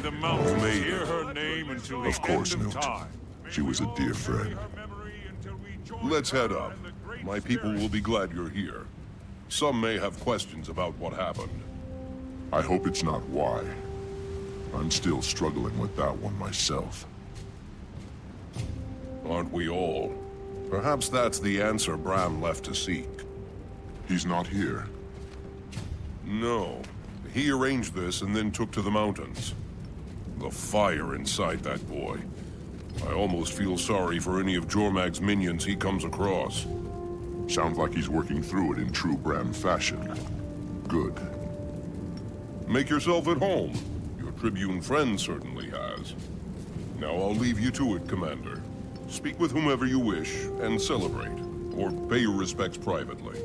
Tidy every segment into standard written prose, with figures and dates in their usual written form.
the mountains hear her name until the Of course, end of Newt. time. She was a dear friend. Let's head up. My people will be glad you're here. Some may have questions about what happened. I hope it's not why. I'm still struggling with that one myself. Aren't we all? Perhaps that's the answer Bram left to seek. He's not here. No. He arranged this and then took to the mountains. The fire inside that boy. I almost feel sorry for any of Jormag's minions he comes across. Sounds like he's working through it in true Bram fashion. Good. Make yourself at home. Your Tribune friend certainly has. Now I'll leave you to it, Commander. Speak with whomever you wish, and celebrate, or pay your respects privately.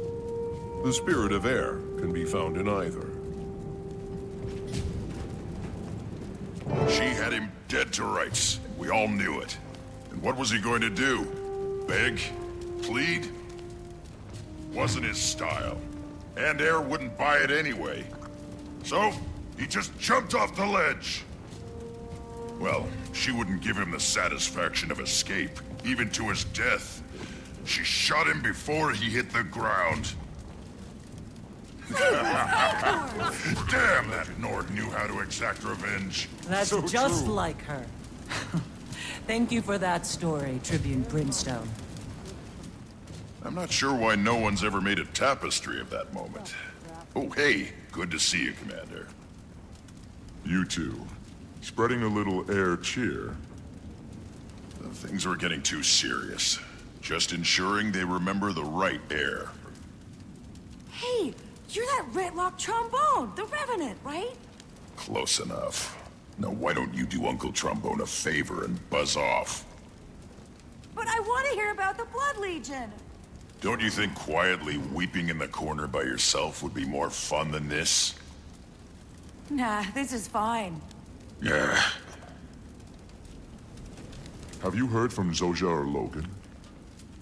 The spirit of air can be found in either. She had him dead to rights. We all knew it. And what was he going to do? Beg? Plead? Wasn't his style. And Air wouldn't buy it anyway. So, he just jumped off the ledge. Well, she wouldn't give him the satisfaction of escape, even to his death. She shot him before he hit the ground. Damn, that Nord knew how to exact revenge. That's So just true. like her. Thank you for that story, Tribune Brimstone. I'm not sure why no one's ever made a tapestry of that moment. Oh, hey, good to see you, Commander. You two. Spreading a little air cheer. Things were getting too serious. Just ensuring they remember the right Air. Hey, you're that Retlock trombone, the Revenant, right? Close enough. Now why don't you do Uncle Trombone a favor and buzz off? But I want to hear about the Blood Legion. Don't you think quietly weeping in the corner by yourself would be more fun than this? Nah, this is fine. Yeah. Have you heard from Zoja or Logan?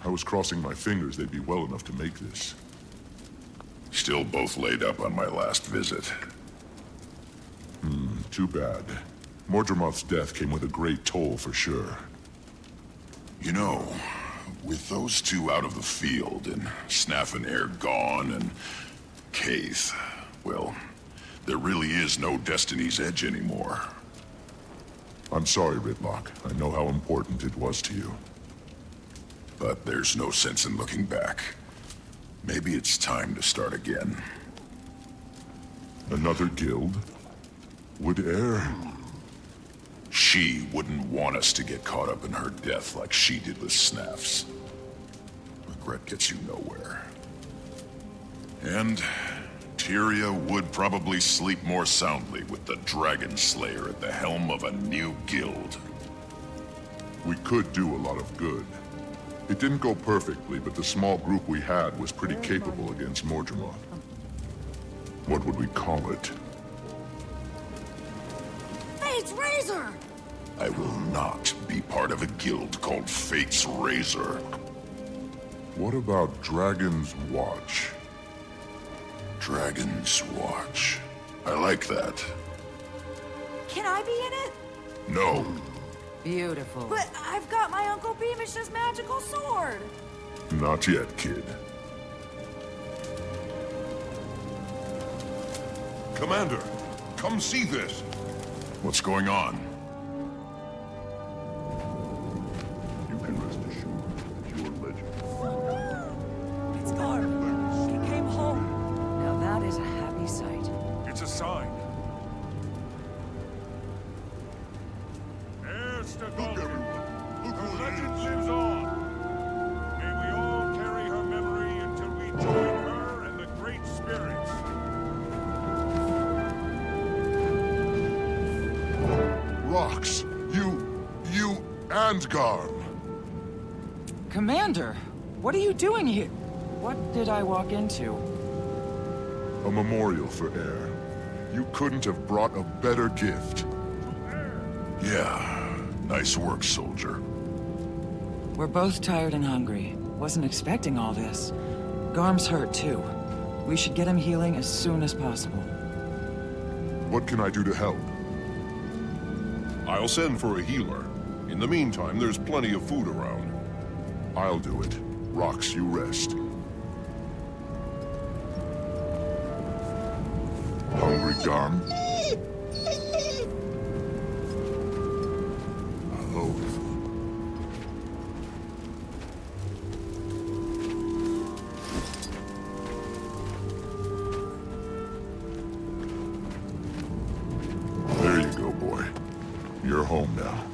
I was crossing my fingers they'd be well enough to make this. Still both laid up on my last visit. Too bad. Mordremoth's death came with a great toll for sure. You know, with those two out of the field, and Snaff and Air gone, and Kaith, well, there really is no Destiny's Edge anymore. I'm sorry, Ritlock. I know how important it was to you. But there's no sense in looking back. Maybe it's time to start again. Another guild? Would Air... She wouldn't want us to get caught up in her death like she did with Snaff's. Regret gets you nowhere. And Tyria would probably sleep more soundly with the Dragon Slayer at the helm of a new guild. We could do a lot of good. It didn't go perfectly, but the small group we had was pretty capable against Mordremoth. What would we call it? Fate's Razor! I will not be part of a guild called Fate's Razor. What about Dragon's Watch? Dragon's Watch. I like that. Can I be in it? No. Beautiful. But I've got my Uncle Beamish's magical sword. Not yet, kid. Commander, come see this. What's going on? You can rest assured that your legend... It's Garm. He came home. Now that is a happy sight. It's a sign. Heirs to Golden. Her legend lives on. May we all carry her memory until we join her and the Great Spirits. Rocks! You and Garm! Commander, what are you doing here? What did I walk into? A memorial for Air. You couldn't have brought a better gift. Yeah, nice work, soldier. We're both tired and hungry. Wasn't expecting all this. Garm's hurt too. We should get him healing as soon as possible. What can I do to help? I'll send for a healer. In the meantime, there's plenty of food around. I'll do it. Rocks, you rest. Hungry, Garm? Oh. now.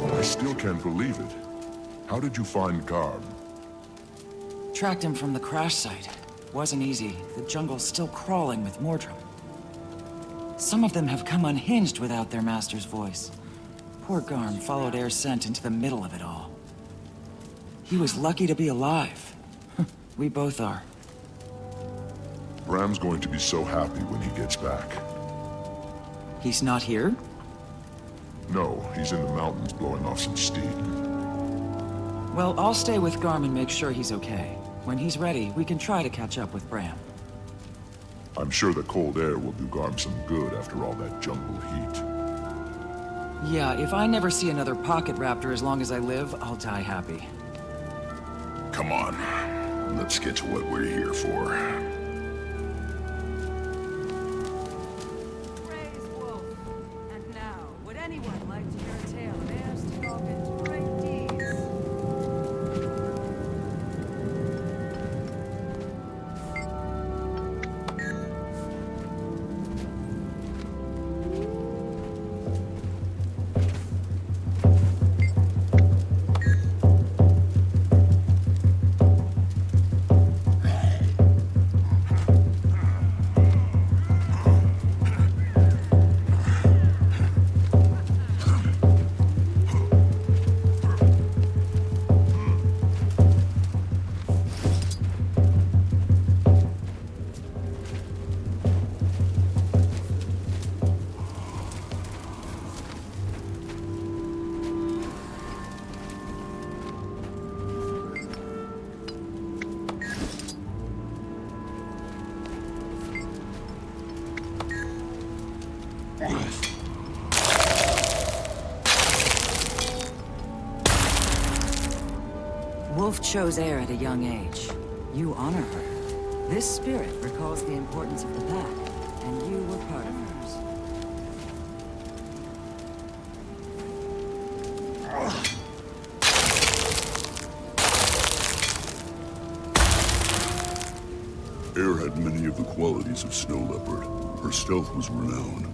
I still can't believe it. How did you find Garm? Tracked him from the crash site. Wasn't easy. The jungle's still crawling with Mordrum. Some of them have come unhinged without their master's voice. Poor Garm followed Air's scent into the middle of it all. He was lucky to be alive. We both are. Bram's going to be so happy when he gets back. He's not here? No, he's in the mountains blowing off some steam. Well, I'll stay with Garm and make sure he's okay. When he's ready, we can try to catch up with Bram. I'm sure the cold air will do Garm some good after all that jungle heat. Yeah, if I never see another pocket raptor as long as I live, I'll die happy. Come on. Let's get to what we're here for. Praise Wolf. And now, would anyone like to hear a tale of Air's Toggen's great deeds? Wolf chose Air at a young age. You honor her. This spirit recalls the importance of the pack, and you were part of hers. Air had many of the qualities of Snow Leopard. Her stealth was renowned.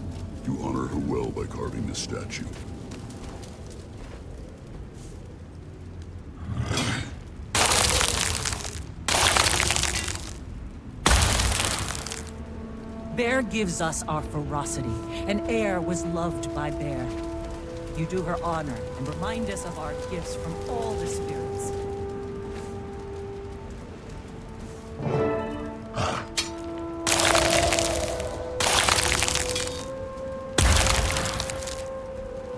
You honor her well by carving this statue. Bear gives us our ferocity, and Air was loved by Bear. You do her honor and remind us of our gifts from all the spirits.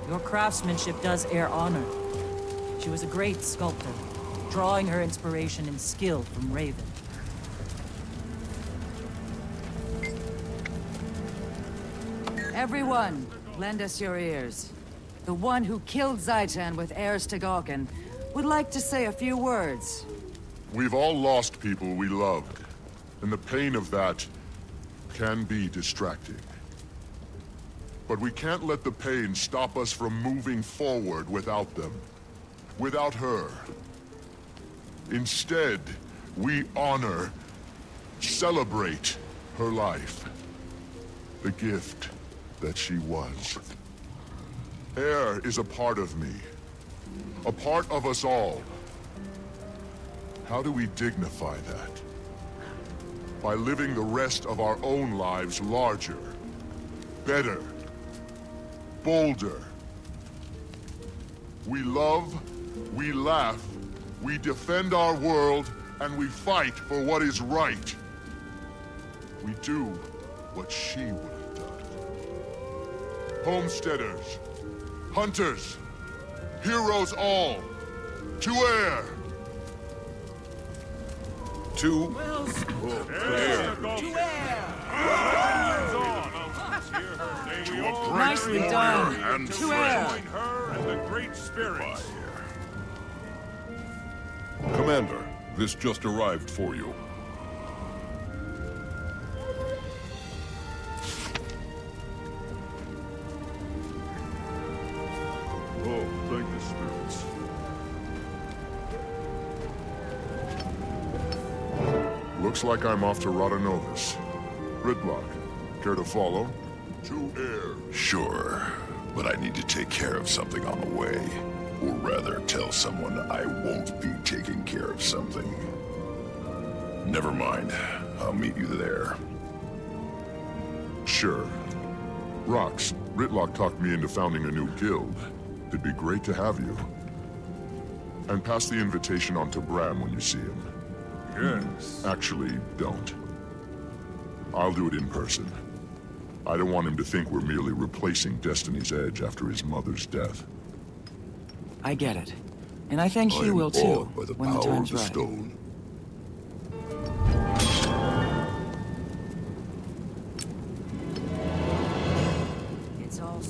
Your craftsmanship does Air honor. She was a great sculptor, drawing her inspiration and skill from Raven. Everyone, lend us your ears. The one who killed Zaitan with Air's Toggen would like to say a few words. We've all lost people we loved, and the pain of that can be distracting. But we can't let the pain stop us from moving forward without them. Without her. Instead, we honor, celebrate her life. The gift that she was. Air is a part of me. A part of us all. How do we dignify that? By living the rest of our own lives larger, better, bolder. We love, we laugh, we defend our world, and we fight for what is right. We do what she would have done. Homesteaders, hunters, heroes all, to Air! To Air! To a great Nicely warrior done. and To friend. Air. Join her and the Great Spirit. Commander, this just arrived for you. Oh, the spirits. Looks like I'm off to Rodonovus. Gridlock, care to follow? To Air. Sure, but I need to take care of something on the way. Or rather, tell someone I won't be taking care of something. Never mind. I'll meet you there. Sure. Rox, Gridlock talked me into founding a new guild. It'd be great to have you. And pass the invitation on to Bram when you see him. Yes. Actually, don't. I'll do it in person. I don't want him to think we're merely replacing Destiny's Edge after his mother's death. I get it. And I think I he am will too, awed by the when the power of time's the right. stone. It's all...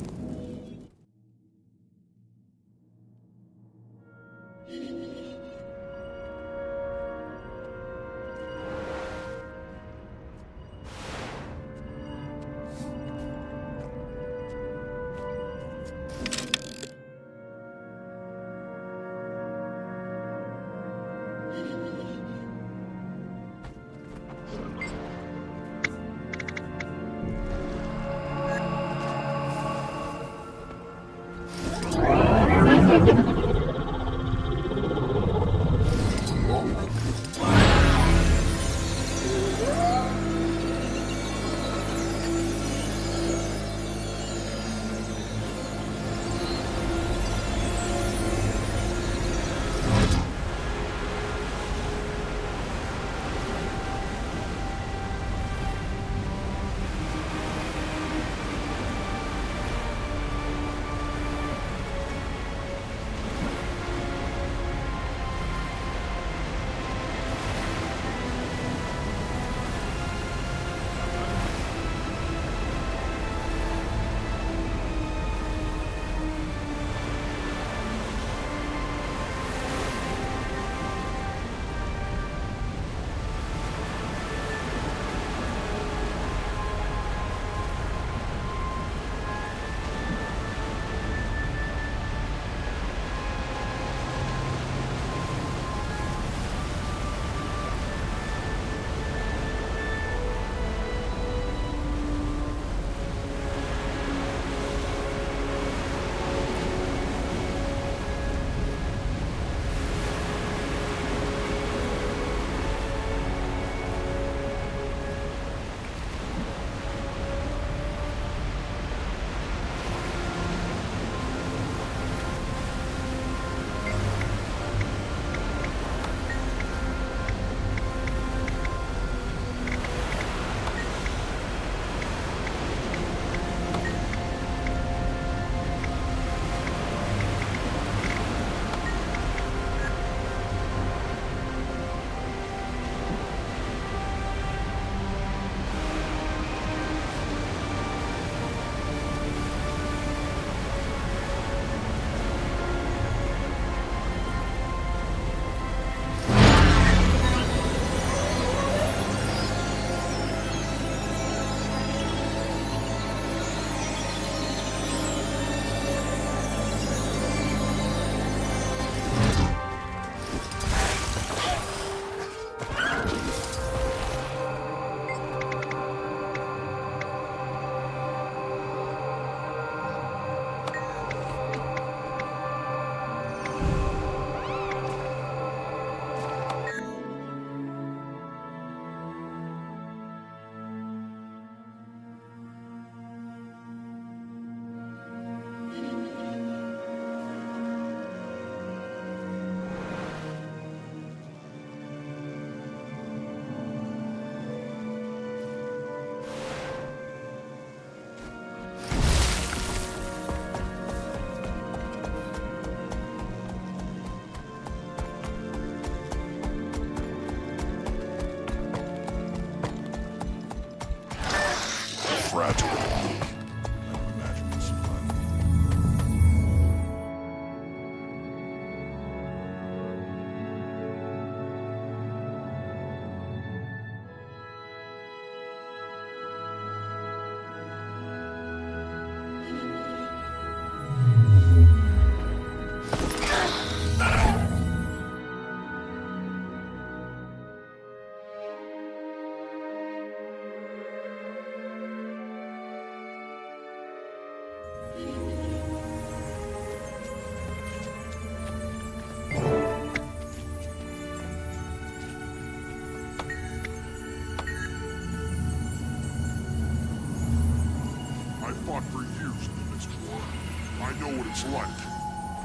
I know what it's like.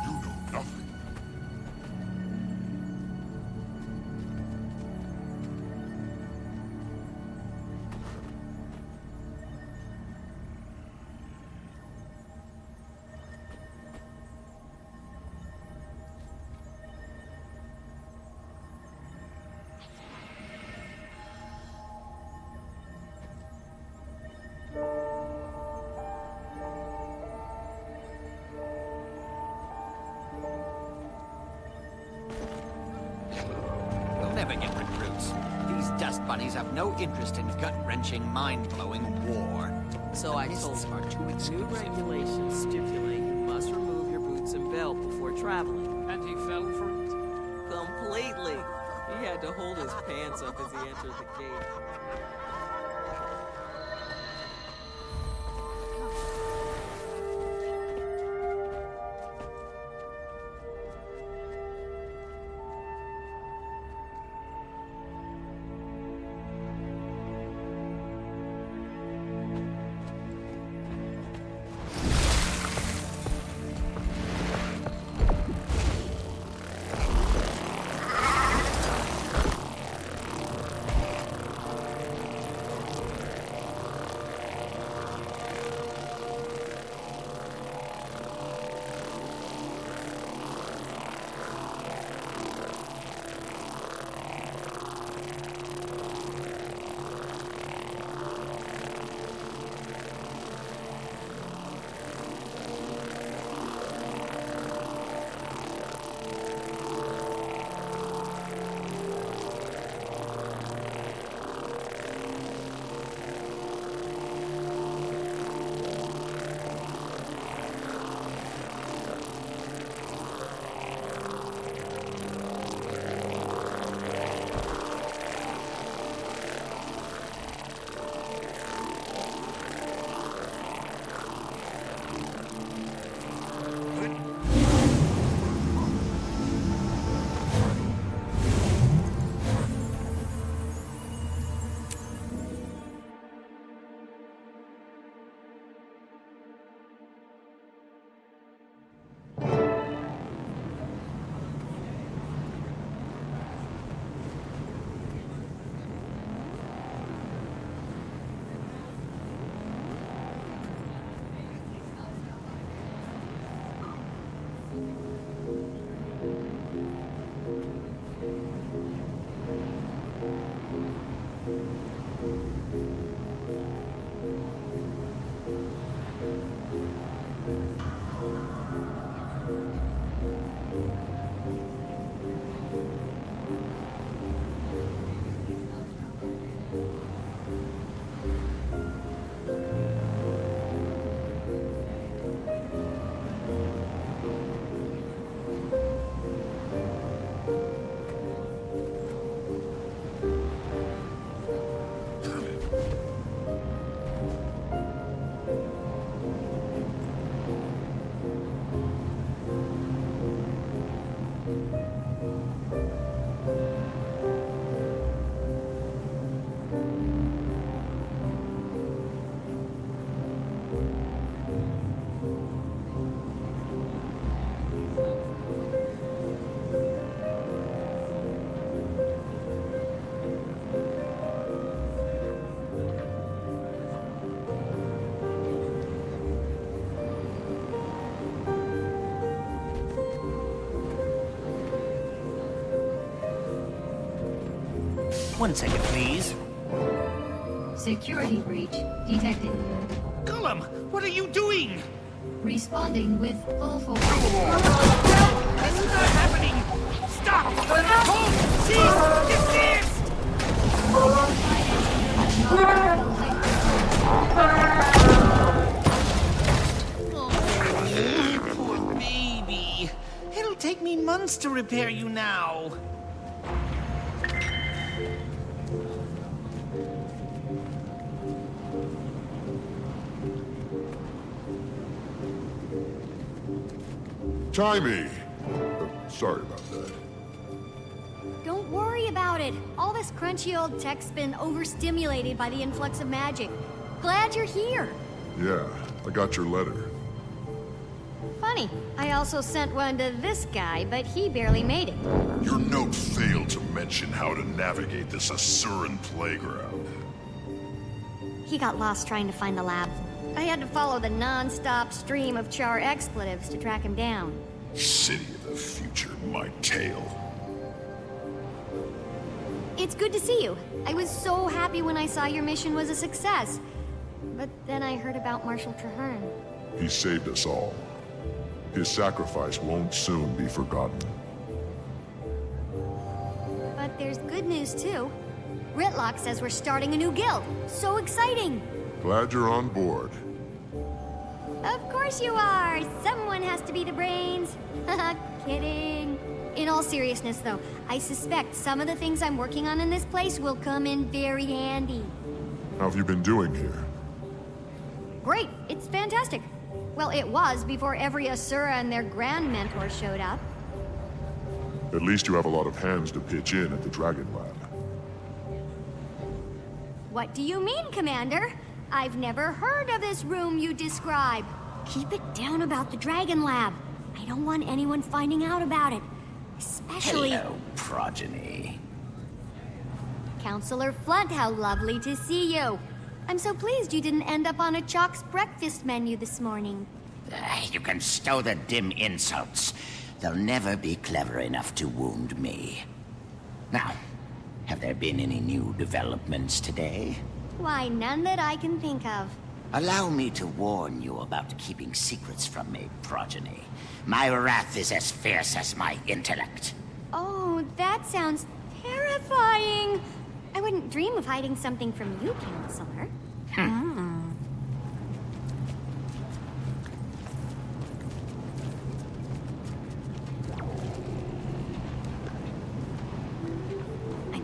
You know nothing. We'll never get recruits. These dust bunnies have no interest in gut-wrenching, mind-blowing war. So I told Mists are too New exclusive. regulations stipulate you must remove your boots and belt before traveling. And he fell for it? Completely. He had to hold his pants up as he entered the gate. One second, please. Security breach detected. Gollum, what are you doing? Responding with full force. It's not happening! Stop! Hold! Cease! Desist! Oh, poor baby. It'll take me months to repair you now. Timey! Sorry about that. Don't worry about it. All this crunchy old tech's been overstimulated by the influx of magic. Glad you're here. Yeah, I got your letter. Funny, I also sent one to this guy, but he barely made it. Your note failed to mention how to navigate this Asuran playground. He got lost trying to find the lab. I had to follow the non-stop stream of char expletives to track him down. City of the future, my tail. It's good to see you. I was so happy when I saw your mission was a success. But then I heard about Marshal Traherne. He saved us all. His sacrifice won't soon be forgotten. But there's good news too. Ritlock says we're starting a new guild. So exciting! Glad you're on board. Of course you are! Someone has to be the brains. Haha, kidding. In all seriousness though, I suspect some of the things I'm working on in this place will come in very handy. How have you been doing here? Great, it's fantastic. Well, it was before every Asura and their grand mentor showed up. At least you have a lot of hands to pitch in at the Dragon Lab. What do you mean, Commander? I've never heard of this room you describe. Keep it down about the Dragon Lab. I don't want anyone finding out about it. Especially... Hello, progeny. Counselor Flunt, how lovely to see you. I'm so pleased you didn't end up on a Chalk's breakfast menu this morning. You can stow the dim insults. They'll never be clever enough to wound me. Now, have there been any new developments today? Why, none that I can think of. Allow me to warn you about keeping secrets from me, progeny. My wrath is as fierce as my intellect. Oh, that sounds terrifying. I wouldn't dream of hiding something from you, Counselor. I'm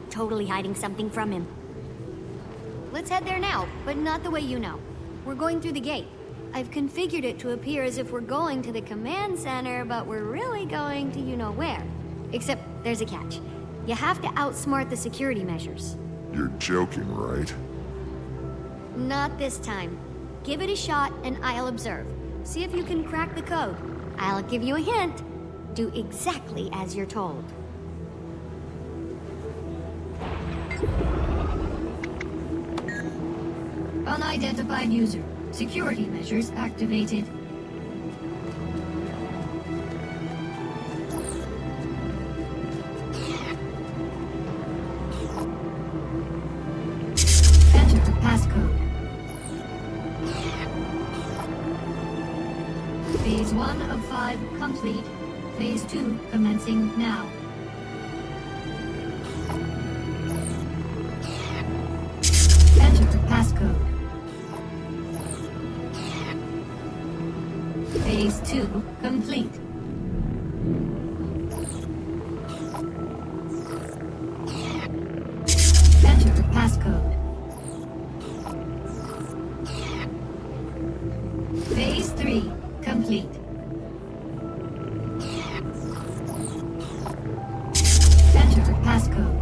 totally hiding something from him. Let's head there now, but not the way you know. We're going through the gate. I've configured it to appear as if we're going to the command center, but we're really going to you-know-where. Except there's a catch. You have to outsmart the security measures. You're joking, right? Not this time. Give it a shot and I'll observe. See if you can crack the code. I'll give you a hint. Do exactly as you're told. Unidentified user. Security measures activated. Enter passcode. Phase 1 of 5 complete. Phase 2 commencing now. Enter passcode. Phase 2 complete. Enter passcode. Phase 3 complete. Enter passcode.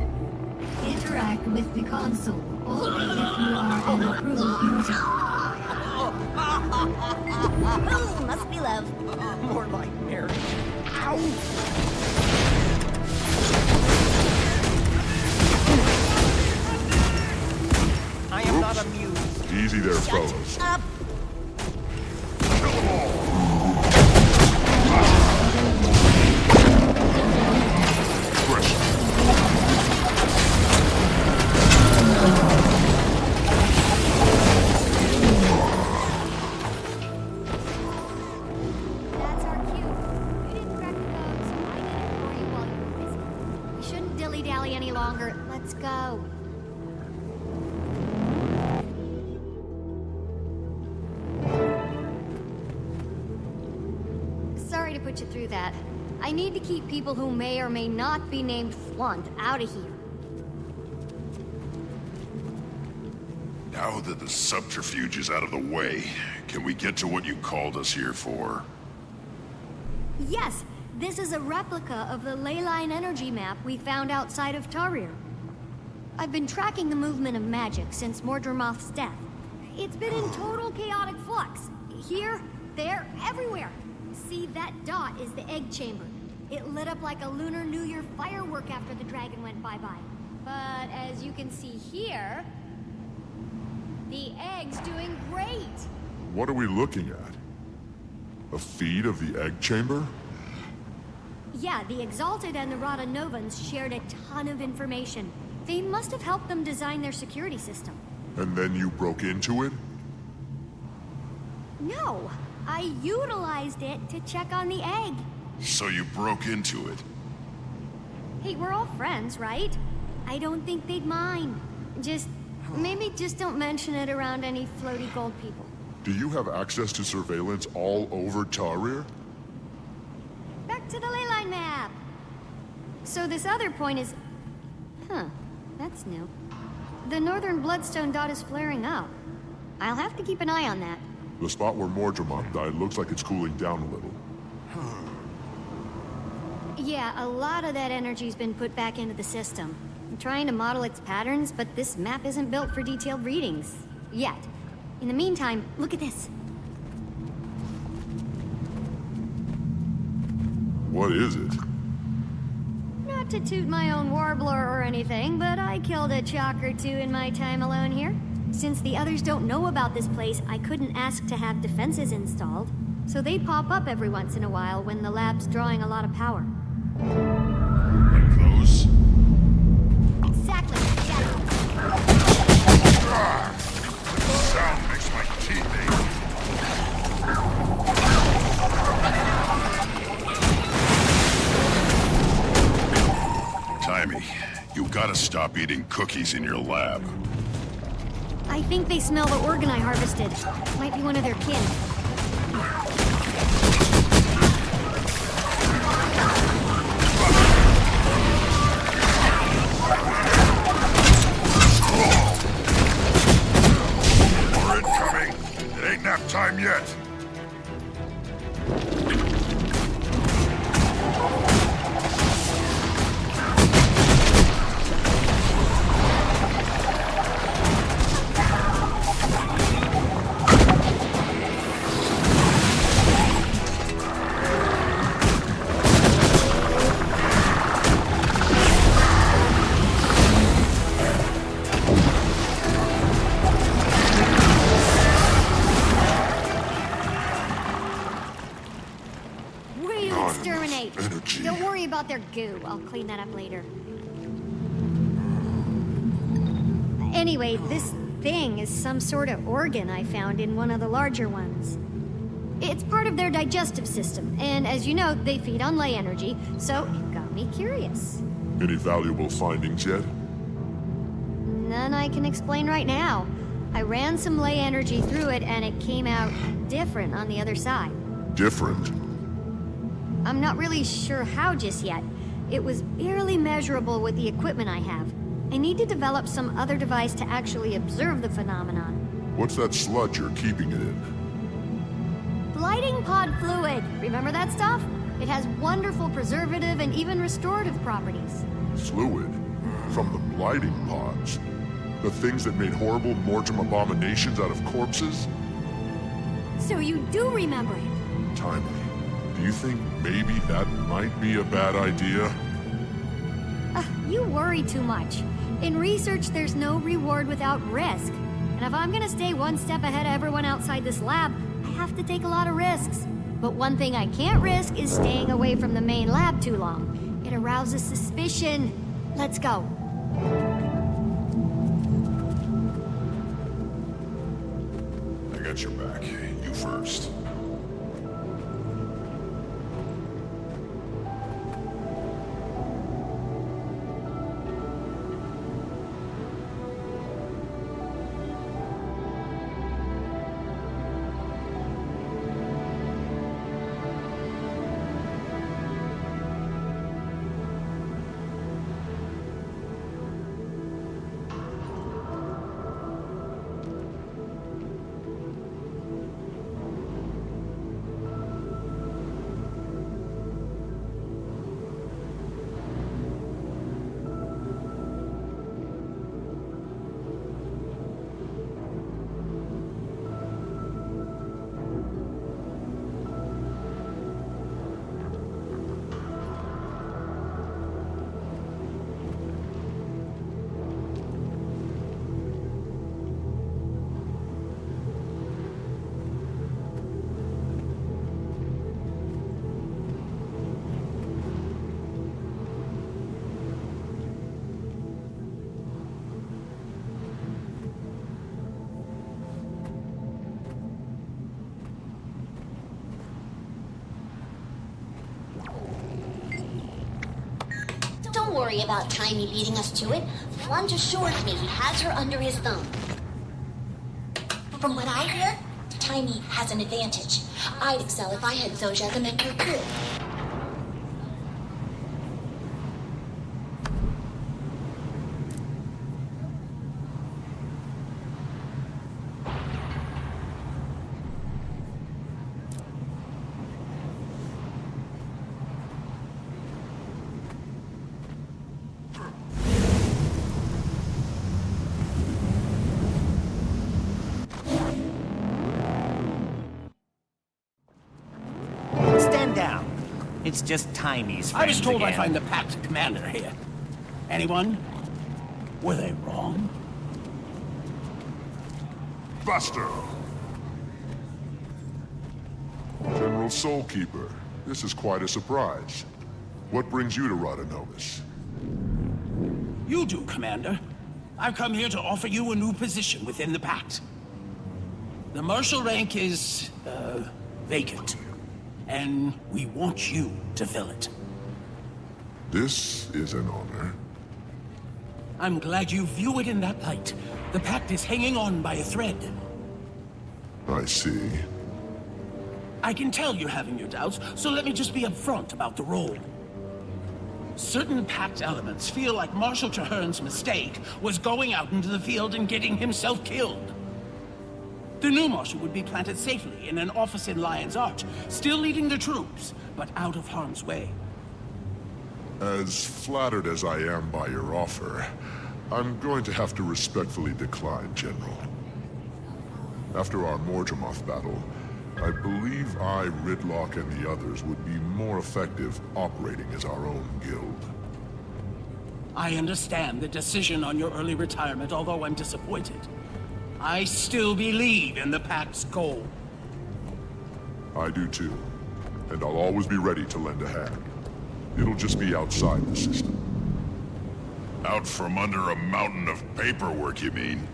Interact with the console only if you are an approved user. Oh, must be love. More like marriage. Ow! I am not amused. Easy there, fellas. Up. That's our cue. You didn't crack the code, so I did it for you while you were busy. We shouldn't dilly-dally any longer. Let's go. Sorry to put you through that. I need to keep people who may or may not be named Flunt out of here. Now that the subterfuge is out of the way, can we get to what you called us here for? Yes, this is a replica of the leyline energy map we found outside of Tarir. I've been tracking the movement of magic since Mordremoth's death. It's been in total chaotic flux. Here, there, everywhere. See, that dot is the egg chamber. It lit up like a Lunar New Year firework after the dragon went bye-bye. But as you can see here, the egg's doing great. What are we looking at? A feed of the egg chamber? Yeah, the Exalted and the Rada Novans shared a ton of information. They must have helped them design their security system. And then you broke into it? No, I utilized it to check on the egg. So you broke into it. Hey, we're all friends, right? I don't think they'd mind. Maybe just don't mention it around any floaty gold people. Do you have access to surveillance all over Tahrir? Back to the leyline map. So this other point is... Huh, that's new. The northern bloodstone dot is flaring up. I'll have to keep an eye on that. The spot where Mordremoth died looks like it's cooling down a little. Yeah, a lot of that energy's been put back into the system. I'm trying to model its patterns, but this map isn't built for detailed readings. Yet. In the meantime, look at this. What is it? Not to toot my own warbler or anything, but I killed a chalk or two in my time alone here. Since the others don't know about this place, I couldn't ask to have defenses installed. So they pop up every once in a while when the lab's drawing a lot of power. Like those? Exactly. The sound makes my teeth ache. Timmy, you gotta stop eating cookies in your lab. I think they smell the organ I harvested. Might be one of their kin. We're incoming. It ain't nap time yet. Energy. Don't worry about their goo. I'll clean that up later. Anyway, this thing is some sort of organ I found in one of the larger ones. It's part of their digestive system, and as you know, they feed on ley energy, so it got me curious. Any valuable findings yet? None I can explain right now. I ran some ley energy through it, and it came out different on the other side. Different? I'm not really sure how just yet. It was barely measurable with the equipment I have. I need to develop some other device to actually observe the phenomenon. What's that sludge you're keeping it in? Blighting pod fluid. Remember that stuff? It has wonderful preservative and even restorative properties. Fluid? From the blighting pods? The things that made horrible Mortem abominations out of corpses? So you do remember it? Timely. Do you think maybe that might be a bad idea? You worry too much. In research, there's no reward without risk. And if I'm gonna stay one step ahead of everyone outside this lab, I have to take a lot of risks. But one thing I can't risk is staying away from the main lab too long. It arouses suspicion. Let's go. I got your back. You first. worry about Tiny beating us to it. Blunt assures me he has her under his thumb. From what I hear, Tiny has an advantage. I'd excel if I had Zojak as a mentor too. Stand down. It's just Tiny's friends I was told again. I'd find the Pact commander here. Anyone? Were they wrong? Buster! General Soulkeeper, this is quite a surprise. What brings you to Rhodonovis? You do, Commander. I've come here to offer you a new position within the Pact. The marshal rank is, vacant. And we want you to fill it. This is an honor. I'm glad you view it in that light. The Pact is hanging on by a thread. I see. I can tell you're having your doubts, so let me just be upfront about the role. Certain Pact elements feel like Marshal Traherne's mistake was going out into the field and getting himself killed. The new Marshal would be planted safely in an office in Lion's Arch, still leading the troops, but out of harm's way. As flattered as I am by your offer, I'm going to have to respectfully decline, General. After our Mordremoth battle, I believe I, Ridlock, and the others would be more effective operating as our own guild. I understand the decision on your early retirement, although I'm disappointed. I still believe in the Pact's goal. I do too. And I'll always be ready to lend a hand. It'll just be outside the system. Out from under a mountain of paperwork, you mean?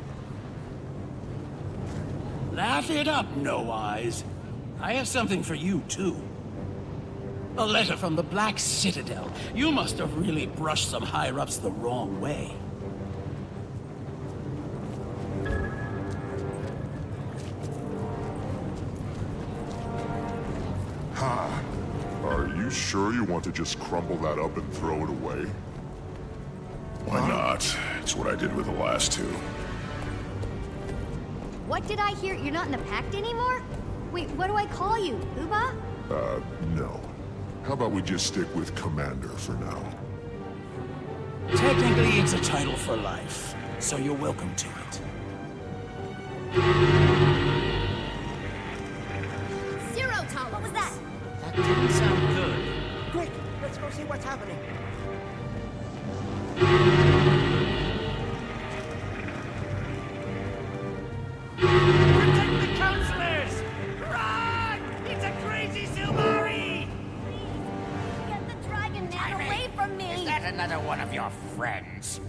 Laugh it up, No Eyes. I have something for you, too. A letter from the Black Citadel. You must have really brushed some higher-ups the wrong way. Ha! Are you sure you want to just crumple that up and throw it away? Why not? It's what I did with the last two. What did I hear? You're not in the Pact anymore? Wait, what do I call you? Uba? No. How about we just stick with Commander for now? Technically, it's a title for life, so you're welcome to it. Zero Tower, what was that? That didn't sound good. Quick, let's go see what's happening. Protect the counselors! Run! It's a crazy Silmari! Get the dragon man away from me! Is that another one of your friends?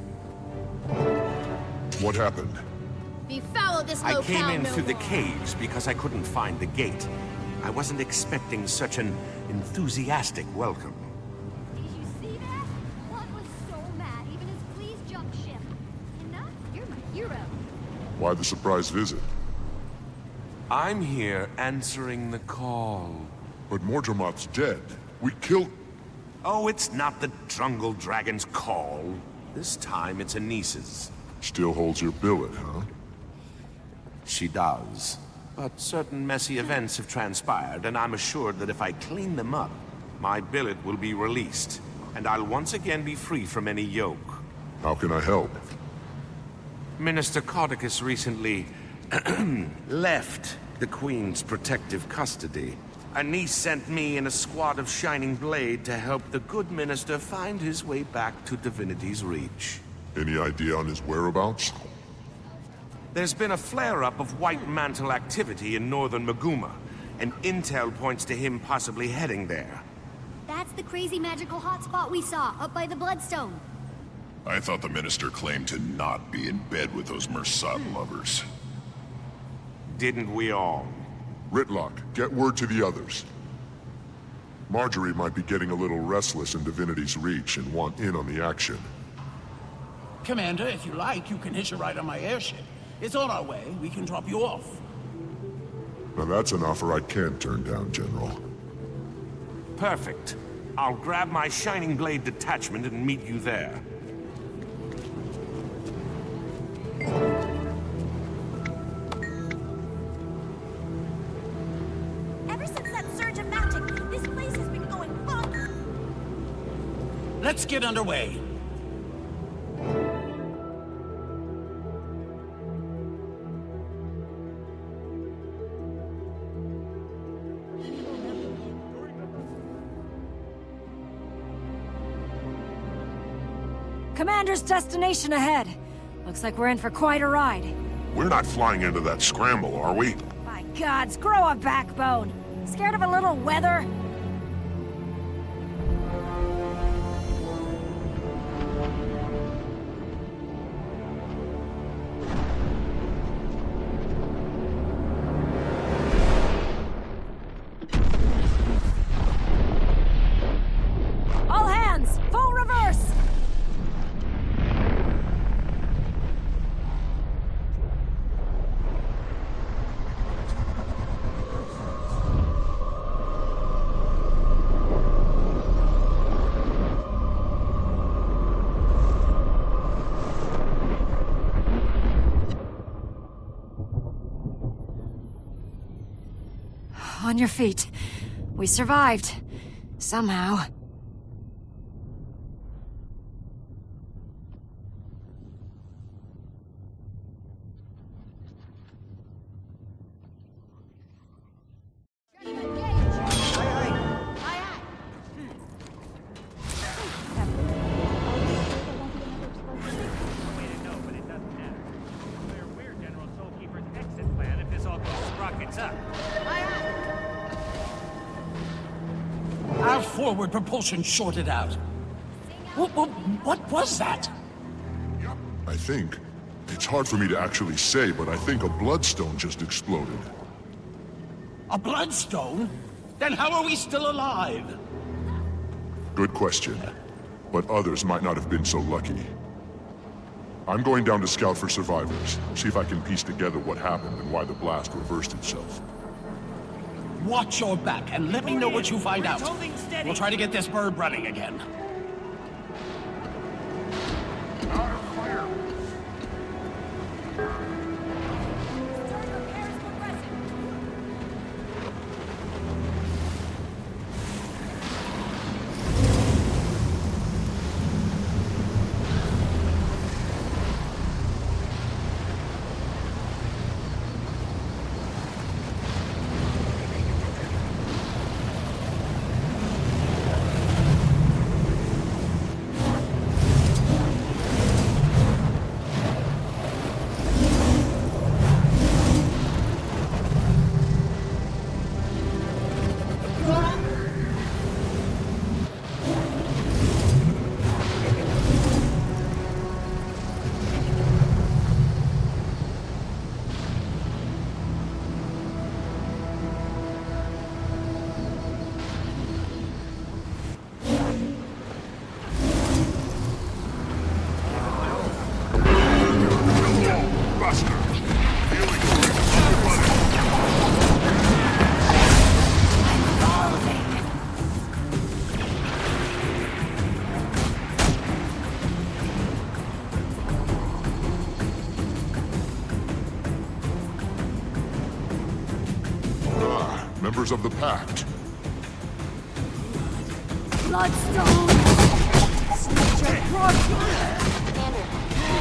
What happened? Befoul this I locale came in no through the more. caves because I couldn't find the gate. I wasn't expecting such an enthusiastic welcome. Did you see that? Blood was so mad, even his fleas jumped ship. And now, you're my hero. Why the surprise visit? I'm here answering the call. But Mordremoth's dead. We killed... Oh, it's not the Jungle Dragon's call. This time it's Anis's. Still holds your billet, huh? She does. But certain messy events have transpired, and I'm assured that if I clean them up, my billet will be released, and I'll once again be free from any yoke. How can I help? Minister Caudicus recently left the Queen's protective custody. Anis sent me and a squad of Shining Blade to help the good minister find his way back to Divinity's Reach. Any idea on his whereabouts? There's been a flare-up of White Mantle activity in northern Maguma, and intel points to him possibly heading there. That's the crazy magical hotspot we saw, up by the bloodstone. I thought the minister claimed to not be in bed with those Mersat lovers. Didn't we all? Ritlock, get word to the others. Marjorie might be getting a little restless in Divinity's reach and want in on the action. Commander, if you like, you can hitch a ride on my airship. It's on our way. We can drop you off. Now that's an offer I can't turn down, General. Perfect. I'll grab my Shining Blade detachment and meet you there. Ever since that surge of magic, this place has been going bonkers. Let's get underway. Commander's destination ahead. Looks like we're in for quite a ride. We're not flying into that scramble, are we? By gods, grow a backbone. Scared of a little weather? All hands, full reverse! On your feet. We survived. Somehow. Our forward propulsion shorted out. What was that? I think. It's hard for me to actually say, but I think a bloodstone just exploded. A bloodstone? Then how are we still alive? Good question. But others might not have been so lucky. I'm going down to scout for survivors, see if I can piece together what happened and why the blast reversed itself. Watch your back and let me know what you find out. We'll try to get this bird running again. Members of the Pact. Bloodstone!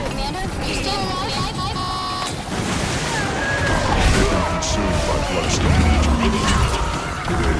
Commander, are you still alive? Consumed by bloodstone. Today,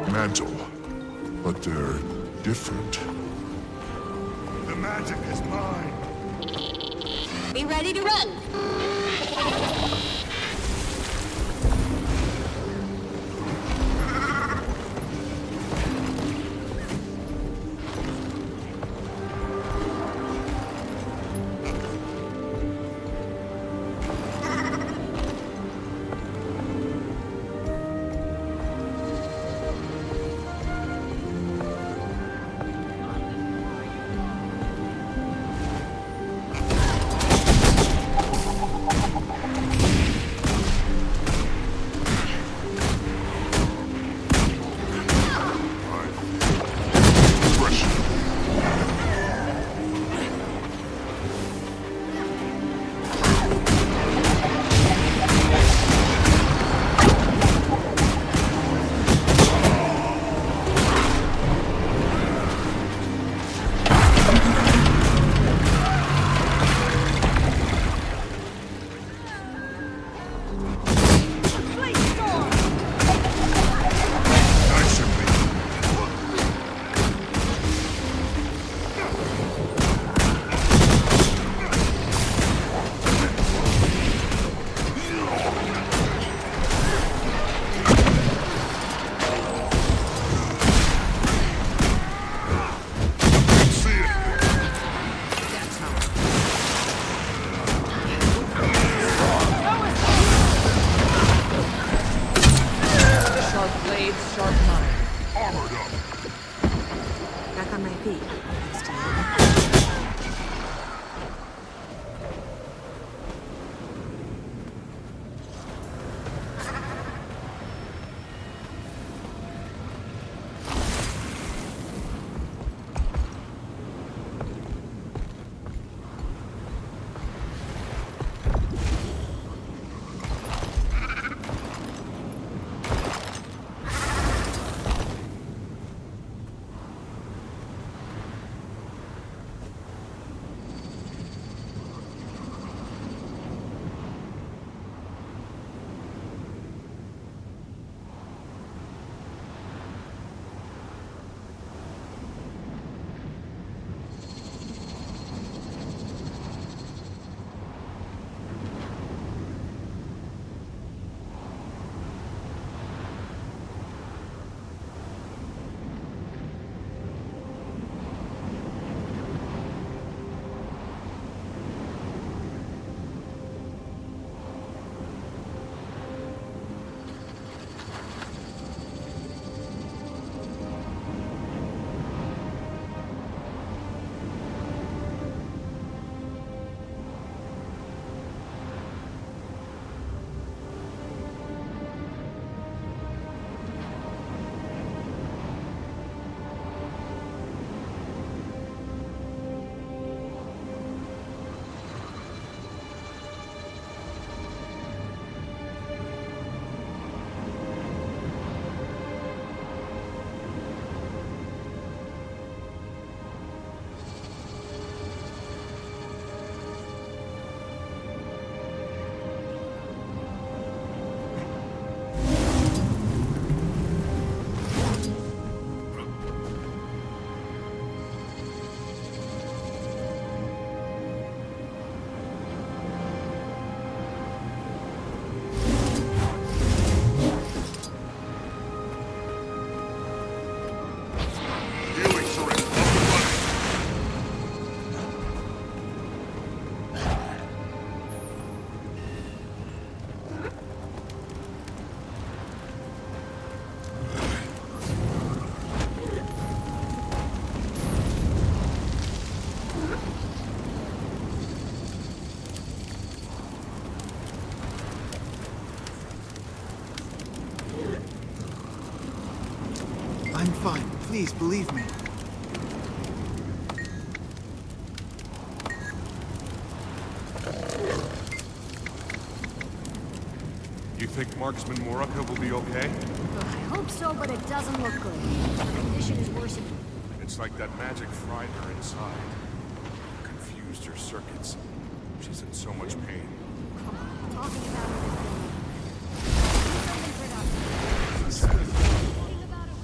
Great mantle, but they're different. The magic is mine. Be ready to run. I'm fine. Please, believe me. You think Marksman Moraka will be okay? I hope so, but it doesn't look good. Her condition is worsening. It's like that magic fried her inside. Confused her circuits. She's in so much pain. Come on, talking about it. Do something productive. What's that? Thinking about it.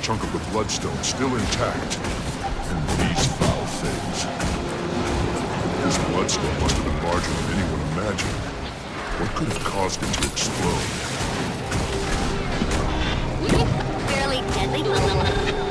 Chunk of the bloodstone still intact. And these foul things. This bloodstone must have been larger than anyone imagined. What could have caused it to explode? Fairly deadly blast.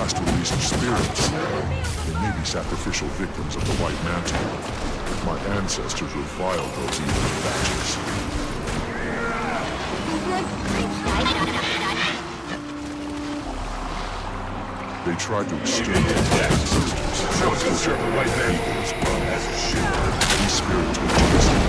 last released spirits. They may be sacrificial victims of the White Mantle. My ancestors reviled those evil batches. They tried to exterminate my ancestors. Which are the White Mantle as well as a shield. These spirits were just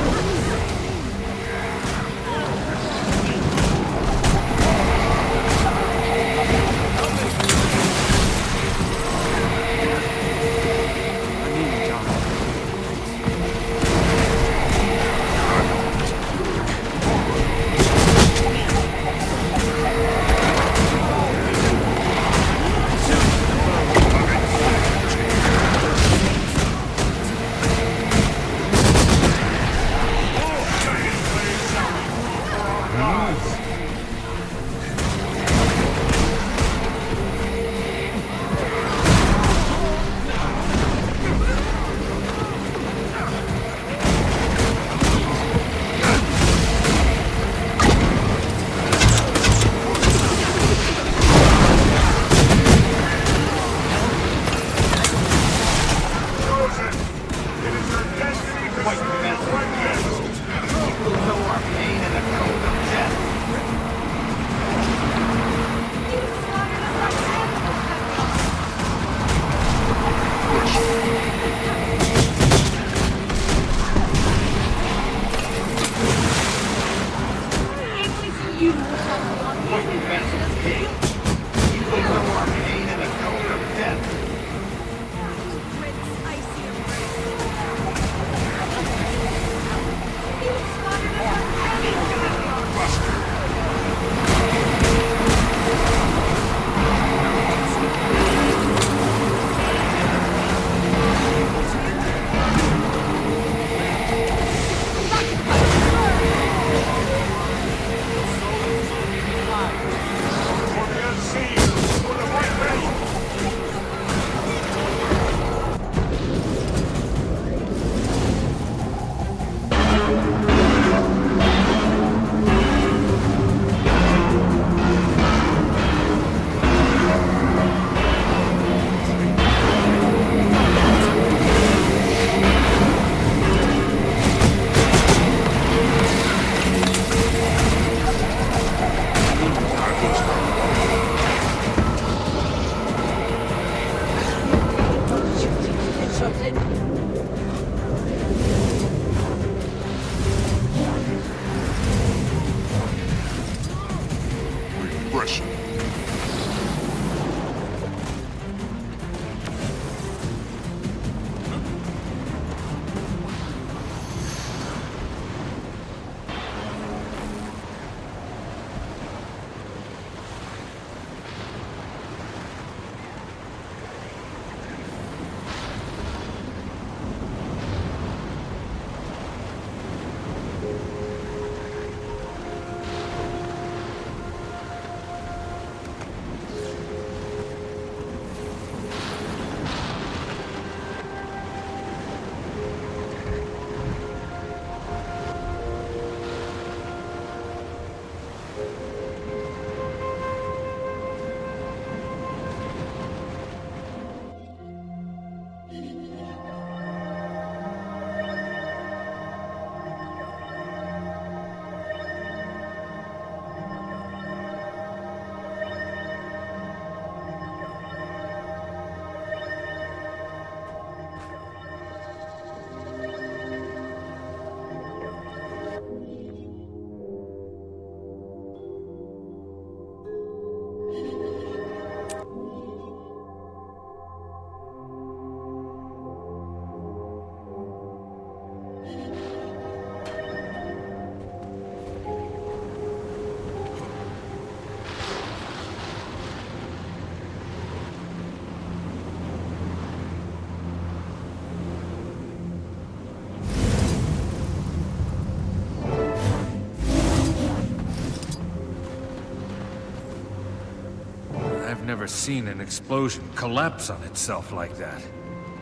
Never seen an explosion collapse on itself like that.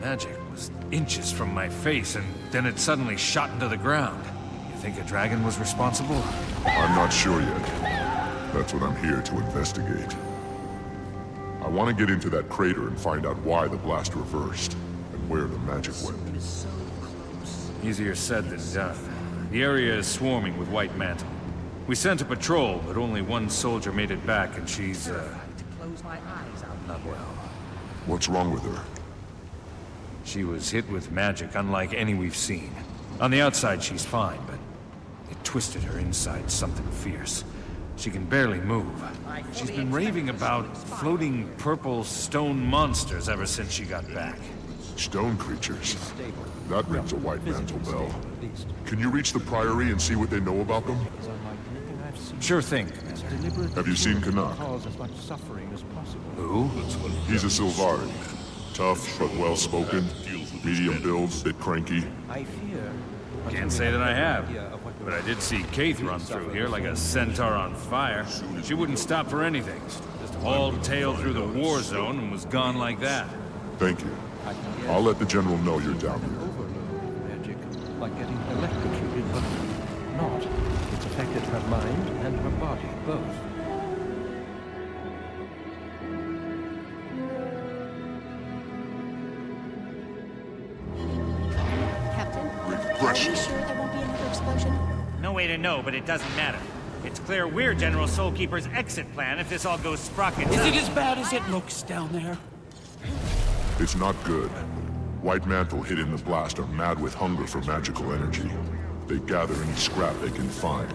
Magic was inches from my face, and then it suddenly shot into the ground. You think a dragon was responsible? I'm not sure yet. That's what I'm here to investigate. I want to get into that crater and find out why the blast reversed, and where the magic went. Easier said than done. The area is swarming with White Mantle. We sent a patrol, but only one soldier made it back, and she's, not well. What's wrong with her? She was hit with magic unlike any we've seen. On the outside, she's fine, but it twisted her inside something fierce. She can barely move. She's been raving about floating purple stone monsters ever since she got back. Stone creatures? That rings a White Mantle bell. Can you reach the Priory and see what they know about them? Sure thing. Have you seen Canuck? Who? He's a Sylvari. Tough, but well-spoken. Medium build, bit cranky. Can't say that I have. But I did see Kaith run through here like a centaur on fire. She wouldn't stop for anything. Just hauled tail through the war zone and was gone like that. Thank you. I'll let the General know you're down here. Magic, like getting electrocuted, but not. It's affected her mind and her body, both. Captain, are you sure there won't be another explosion? No way to know, but it doesn't matter. It's clear we're General Soulkeeper's exit plan if this all goes sprockets Is up. it as bad as it looks down there? It's not good. White Mantle hidden in the blast are mad with hunger for magical energy. They gather any scrap they can find.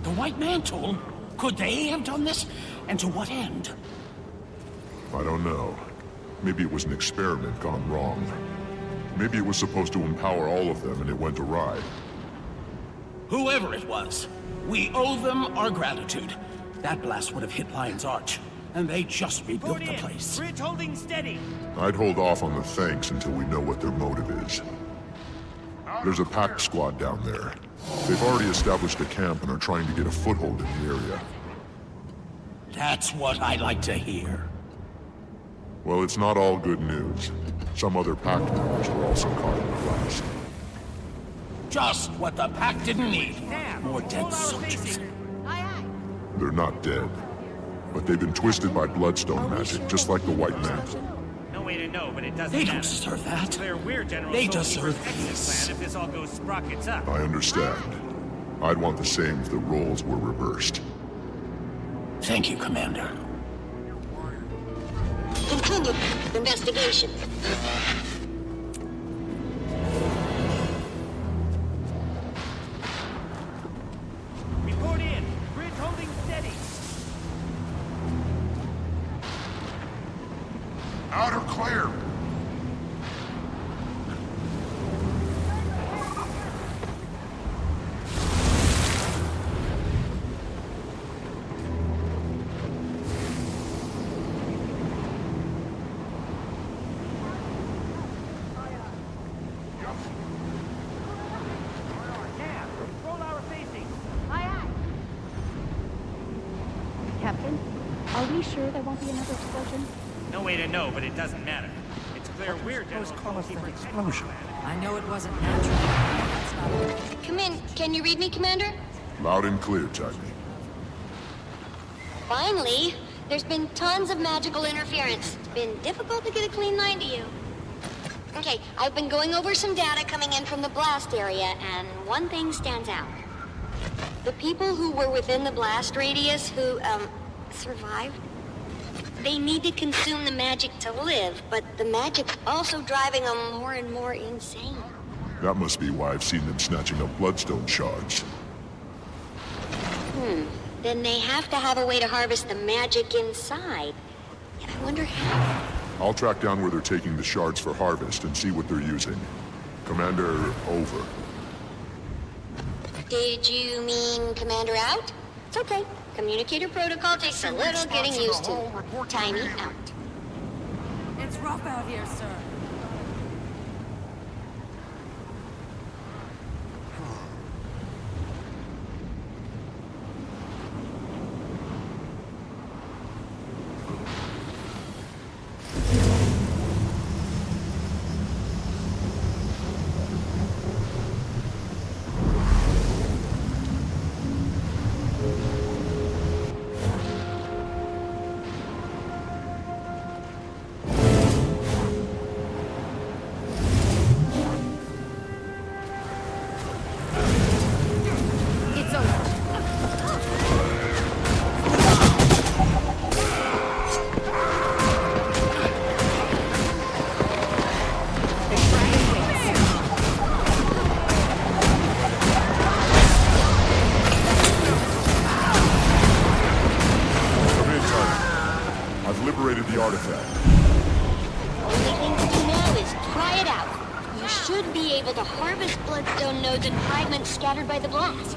The White Mantle? Could they have done this? And to what end? I don't know. Maybe it was an experiment gone wrong. Maybe it was supposed to empower all of them and it went awry. Whoever it was, we owe them our gratitude. That blast would have hit Lion's Arch, and they just rebuilt the place. Bridge holding steady. I'd hold off on the thanks until we know what their motive is. There's a pack squad down there. They've already established a camp and are trying to get a foothold in the area. That's what I like to hear. Well, it's not all good news. Some other pack members were also caught in the blast. Just what the Pack didn't need. More dead soldiers. They're not dead, but they've been twisted by bloodstone magic, just like the White Mantle. No way to know, but it doesn't They matter. don't deserve that. It's clear we're General They Soulkeeper's deserve exit this. plan if this all goes sprockets up. I understand. I'd want the same if the roles were reversed. Thank you, Commander. Continue investigation. Report in. Bridge holding steady. Outer clear. Captain, are we sure there won't be another explosion? No way to know, but it doesn't matter. It's clear we're General Soulkeeper's explosion. I know it wasn't natural. That's not... Come in. Can you read me, Commander? Loud and clear, Jackie. Finally! There's been tons of magical interference. It's been difficult to get a clean line to you. Okay, I've been going over some data coming in from the blast area, and one thing stands out. The people who were within the blast radius who, survived, they need to consume the magic to live, but the magic's also driving them more and more insane. That must be why I've seen them snatching up bloodstone shards. Then they have to have a way to harvest the magic inside. And I wonder how. I'll track down where they're taking the shards for harvest and see what they're using. Commander, over. Did you mean Commander out? It's okay. Communicator protocol takes a little getting used to. Tiny out. It's rough out here, sir. separated the artifact. Only thing to do now is try it out. You should be able to harvest bloodstone nodes and fragments scattered by the blast.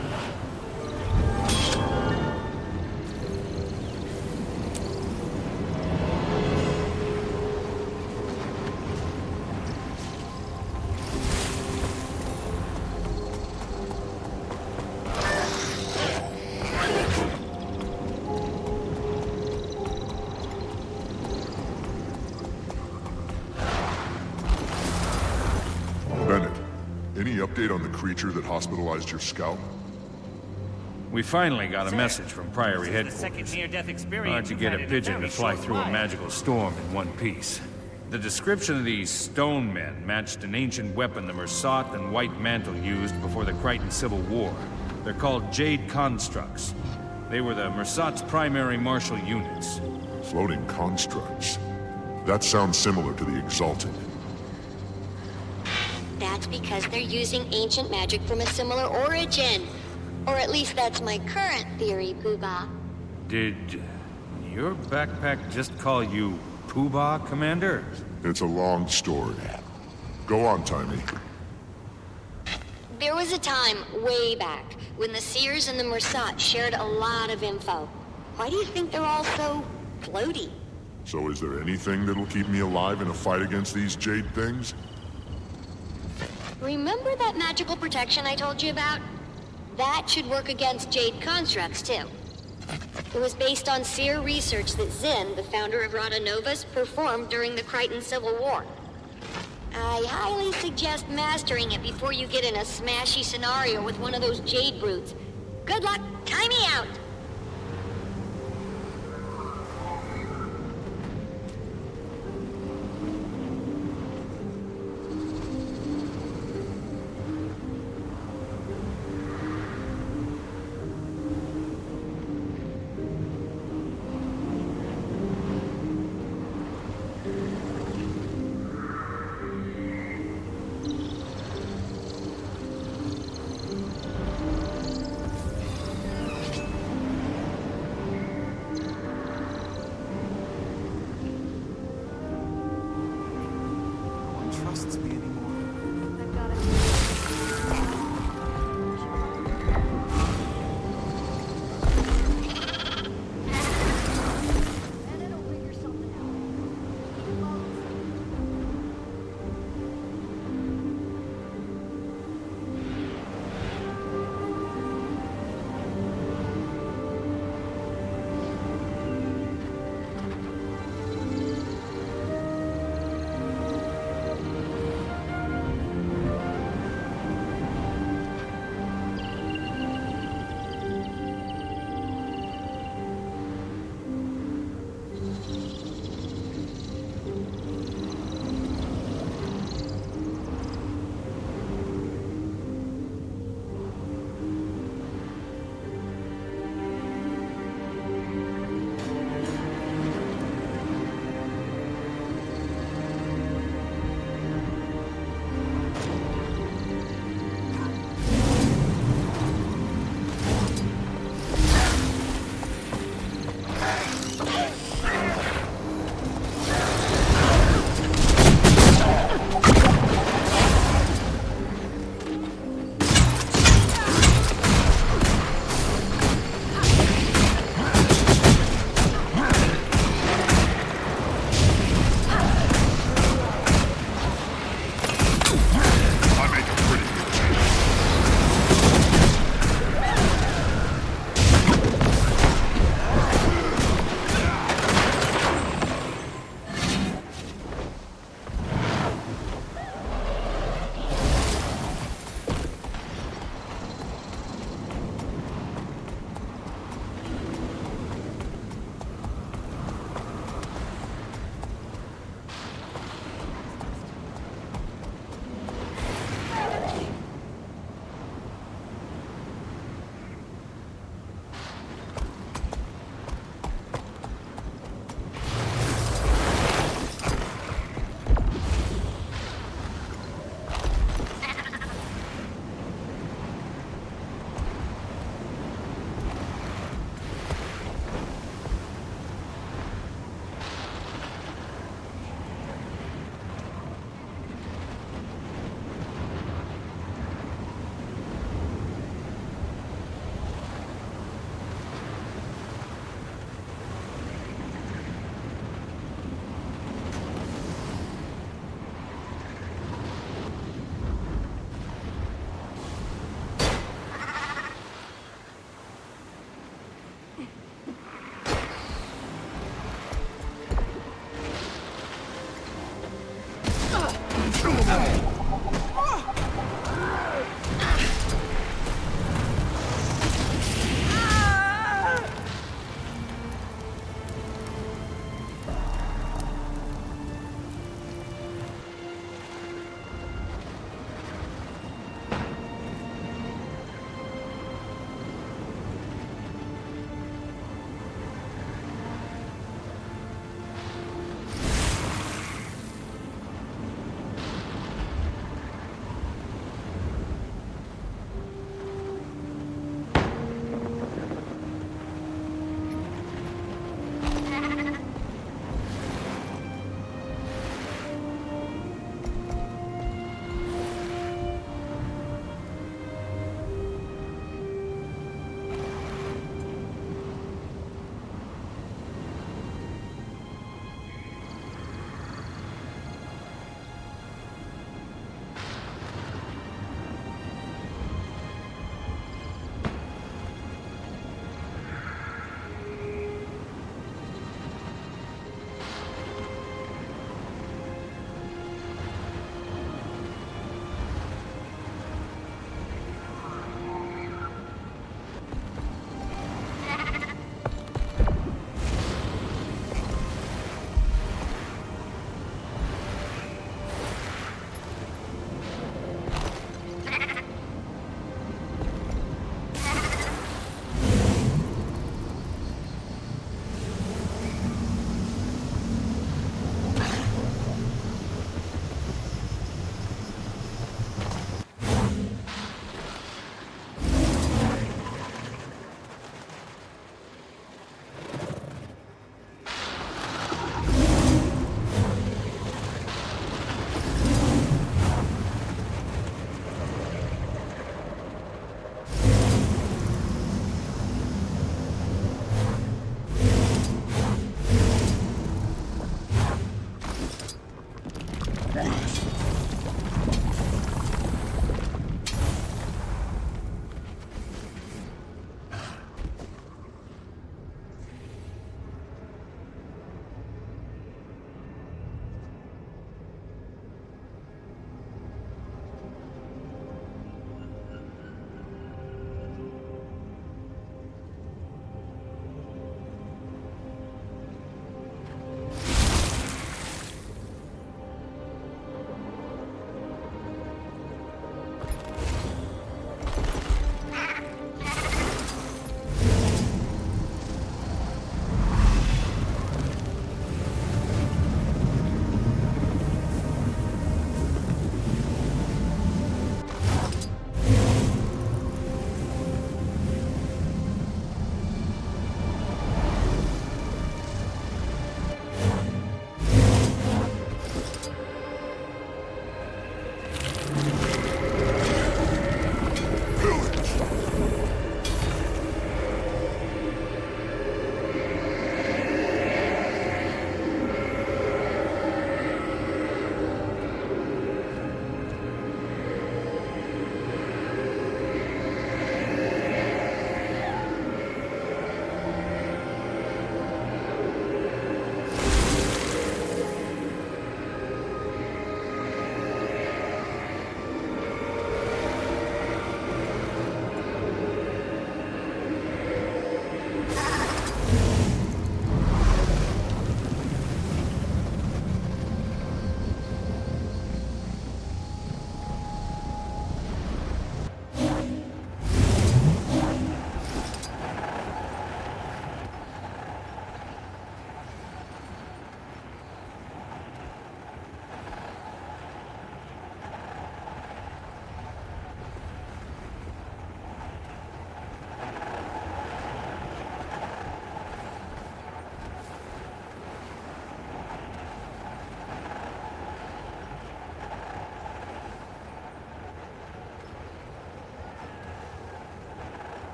Bennett, any update on the creature that hospitalized your scalp? We finally got a Sir, message from Priory this is the second headquarters. near-death experience Hard to we've get had a in pigeon very to fly short through a while. magical storm in one piece. The description of these stone men matched an ancient weapon the Mersat and White Mantle used before the Crichton Civil War. They're called Jade Constructs. They were the Mersat's primary martial units. Floating constructs. That sounds similar to the Exalted. That's because they're using ancient magic from a similar origin. Or at least that's my current theory, Poobah. Did your backpack just call you Poobah, Commander? It's a long story. Go on, Tiny. There was a time, way back, when the Seers and the Mersat shared a lot of info. Why do you think they're all so floaty? So is there anything that'll keep me alive in a fight against these Jade things? Remember that magical protection I told you about? That should work against Jade constructs, too. It was based on Seer research that Zinn, the founder of Rada Novus, performed during the Crichton Civil War. I highly suggest mastering it before you get in a smashy scenario with one of those Jade brutes. Good luck, time me out!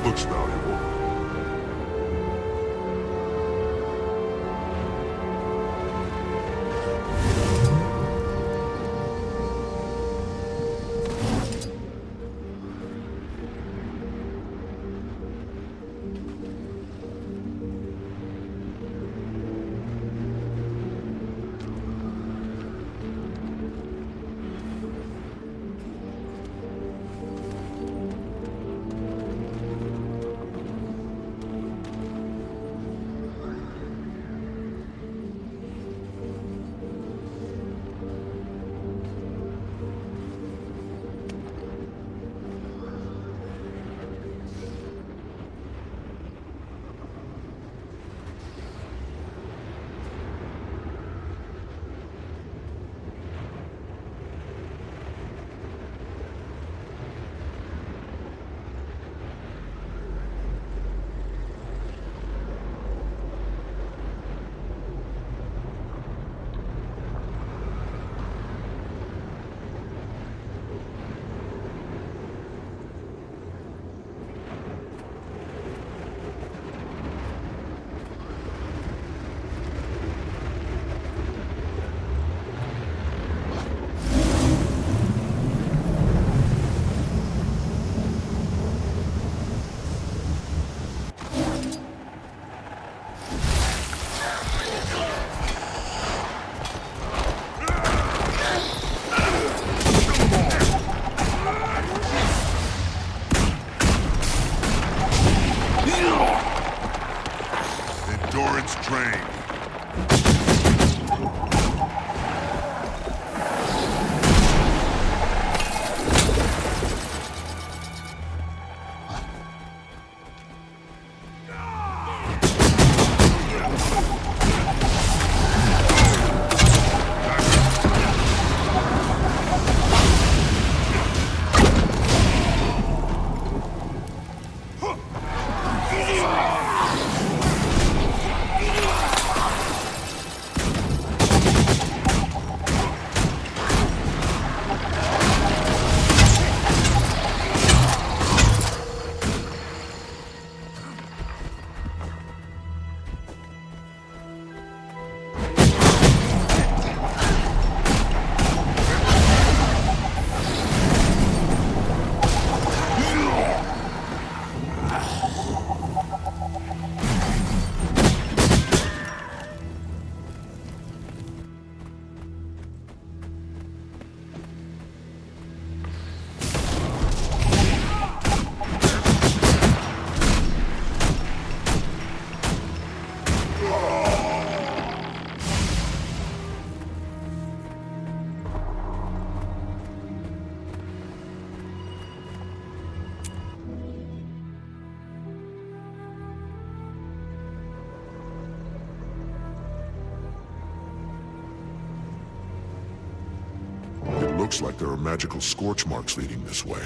Looks valuable. Endurance drain. Looks like there are magical scorch marks leading this way.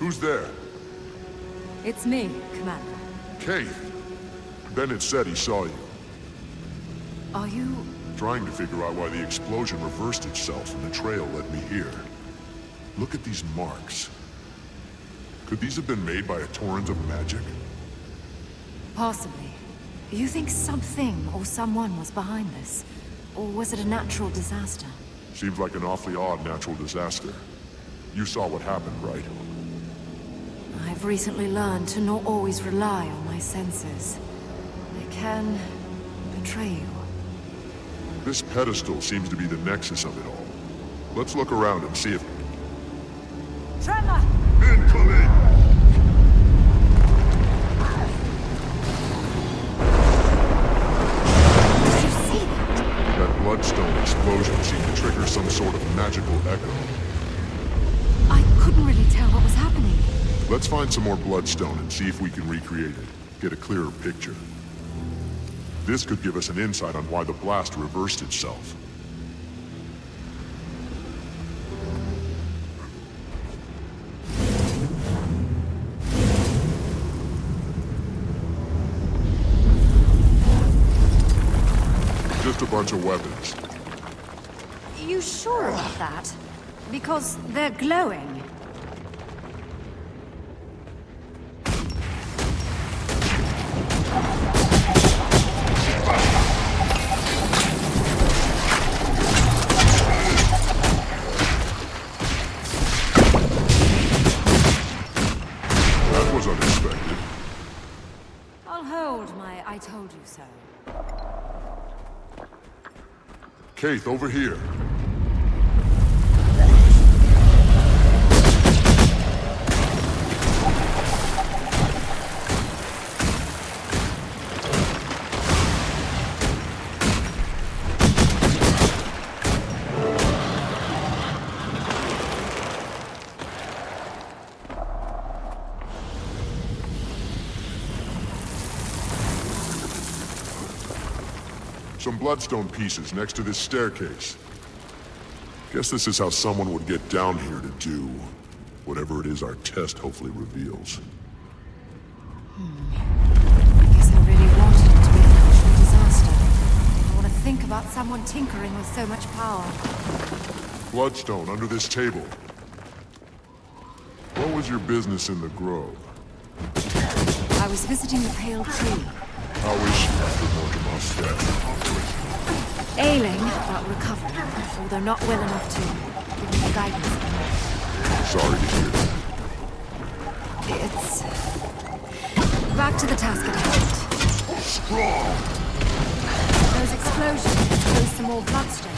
Who's there? It's me, Commander. Keith. Bennett said he saw you. Are you... Trying to figure out why the explosion reversed itself and the trail led me here. Look at these marks. Could these have been made by a torrent of magic? Possibly. You think something or someone was behind this? Or was it a natural disaster? Seems like an awfully odd natural disaster. You saw what happened, right? I've recently learned to not always rely on my senses. They can betray you. This pedestal seems to be the nexus of it all. Let's look around and see if... Tremor! Incoming! Did you see that? That bloodstone explosion seemed to trigger some sort of magical echo. I couldn't really tell what was happening. Let's find some more bloodstone and see if we can recreate it. Get a clearer picture. This could give us an insight on why the blast reversed itself. Just a bunch of weapons. You sure about that? Because they're glowing. That was unexpected. I'll hold my I told you so. Keith, over here. Some bloodstone pieces next to this staircase. Guess this is how someone would get down here to do whatever it is our test hopefully reveals. I guess I really wanted it to be a natural disaster. I want to think about someone tinkering with so much power. Bloodstone under this table. What was your business in the grove? I was visiting the Pale Tree. How is she after Mortimer's death? Ailing, but recovering, although not well enough to give me the guidance. Sorry to hear that. It's... back to the task at hand. Strong! Those explosions exposed some more bloodstones.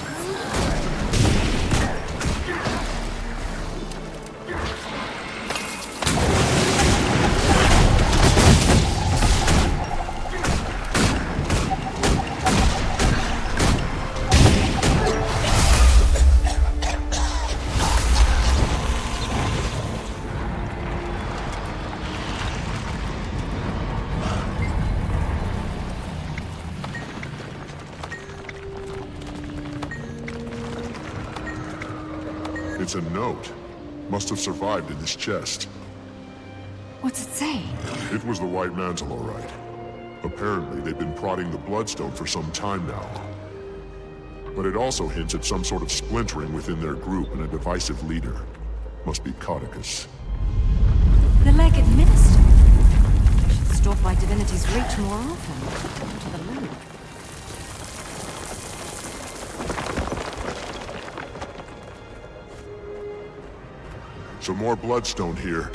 It's a note. Must have survived in this chest. What's it say? It was the White Mantle, all right. Apparently, they've been prodding the Bloodstone for some time now. But it also hints at some sort of splintering within their group and a divisive leader. Must be Codicus. The Legate Minister. Should stop by Divinity's reach more often. To the loop. Some more Bloodstone here.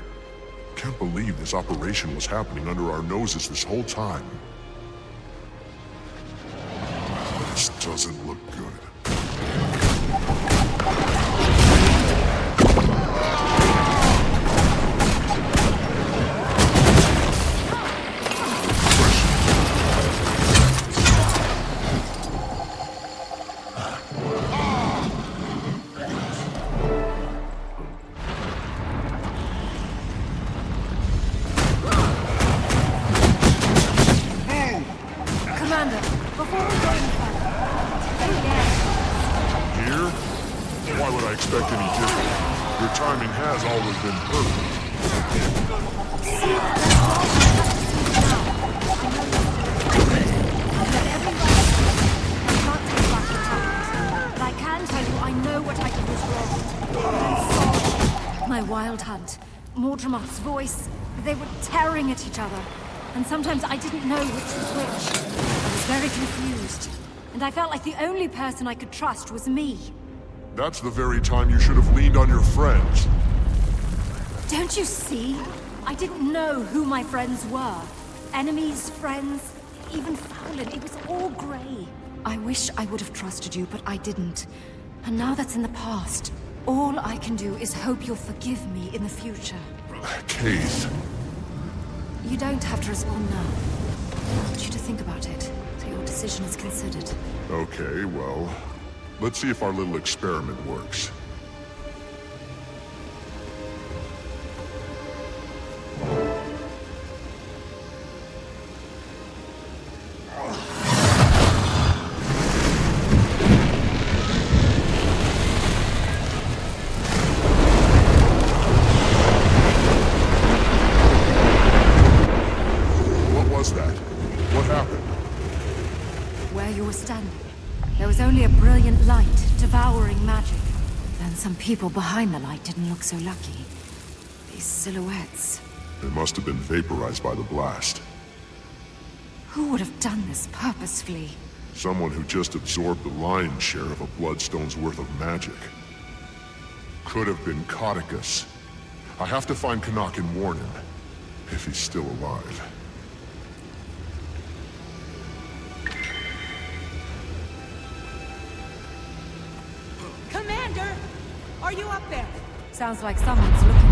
Can't believe this operation was happening under our noses this whole time. This doesn't look good. Commander, before we go any further, Here? Why would I expect any different? Your timing has always been perfect. My wild hunt, Mordremoth's voice, they were tearing at each other. And sometimes I didn't know which was which. I was very confused. And I felt like the only person I could trust was me. That's the very time you should have leaned on your friends. Don't you see? I didn't know who my friends were. Enemies, friends, even Fowlin. It was all grey. I wish I would have trusted you, but I didn't. And now that's in the past. All I can do is hope you'll forgive me in the future. Keith. You don't have to respond now. I want you to think about it, so your decision is considered. Okay, well, let's see if our little experiment works. Some people behind the light didn't look so lucky. These silhouettes. They must have been vaporized by the blast. Who would have done this purposefully? Someone who just absorbed the lion's share of a bloodstone's worth of magic. Could have been Codicus. I have to find Canuck and warn him, if he's still alive. Commander! Are you up there? Sounds like someone's looking for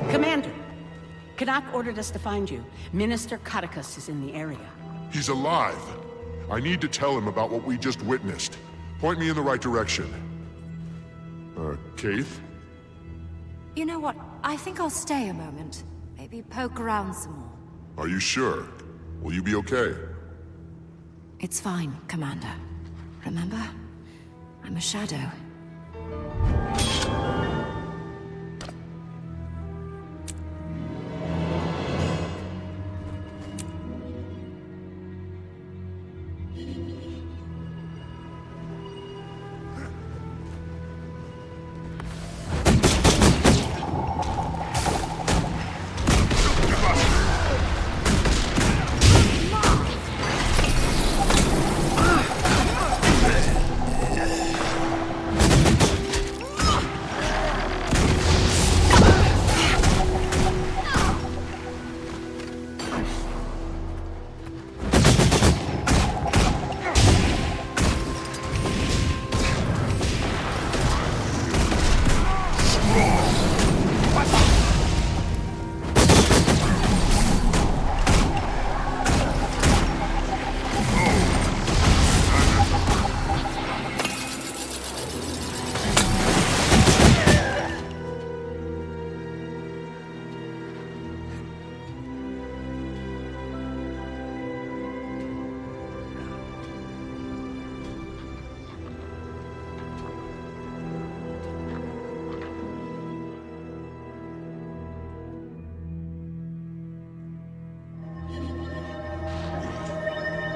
you. Commander! Canuck ordered us to find you. Minister Codicus is in the area. He's alive. I need to tell him about what we just witnessed. Point me in the right direction. Keith? You know what? I think I'll stay a moment. Maybe poke around some more. Are you sure? Will you be okay? It's fine, Commander. Remember? I'm a shadow.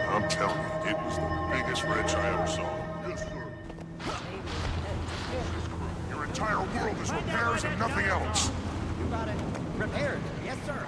I'm telling you, it was the biggest wrench I ever saw. Yes, sir. Your entire world is repairs and nothing else. You got it. Repaired. Yes, sir.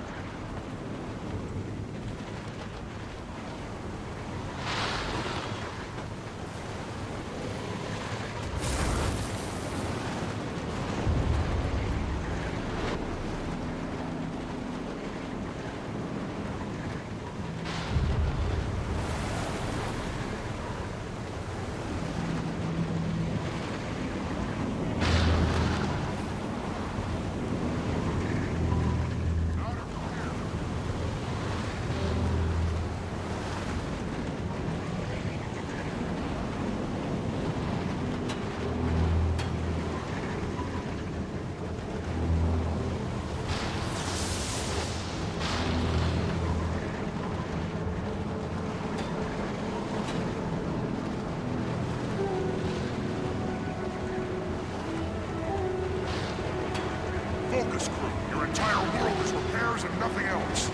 focus crew. Your entire world is repairs and nothing else.